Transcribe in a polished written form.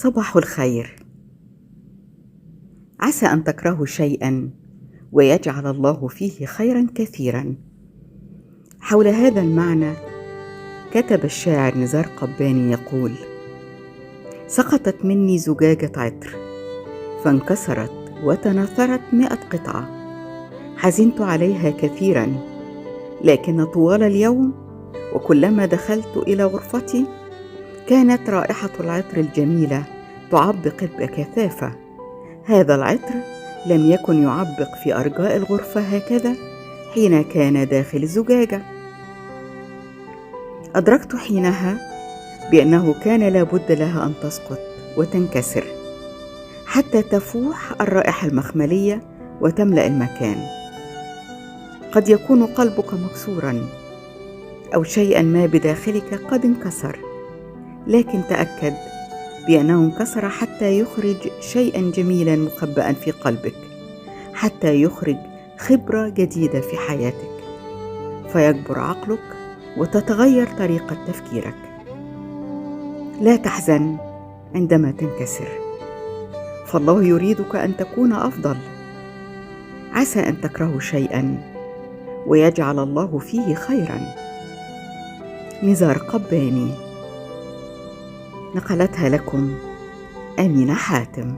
صباح الخير. عسى أن تكرهوا شيئا ويجعل الله فيه خيرا كثيرا. حول هذا المعنى كتب الشاعر نزار قباني يقول: سقطت مني زجاجة عطر فانكسرت وتناثرت 100 قطعة، حزنت عليها كثيرا، لكن طوال اليوم وكلما دخلت إلى غرفتي كانت رائحة العطر الجميلة تعبق بكثافة. هذا العطر لم يكن يعبق في أرجاء الغرفة هكذا حين كان داخل الزجاجة. أدركت حينها بأنه كان لابد لها أن تسقط وتنكسر حتى تفوح الرائحة المخملية وتملأ المكان. قد يكون قلبك مكسورا أو شيئا ما بداخلك قد انكسر، لكن تأكد بأنه انكسر حتى يخرج شيئا جميلا مخبأ في قلبك، حتى يخرج خبرة جديدة في حياتك، فيكبر عقلك وتتغير طريقة تفكيرك. لا تحزن عندما تنكسر، فالله يريدك أن تكون أفضل. عسى أن تكرهوا شيئا ويجعل الله فيه خيرا. نزار قباني، نقلتها لكم أمينة حاتم.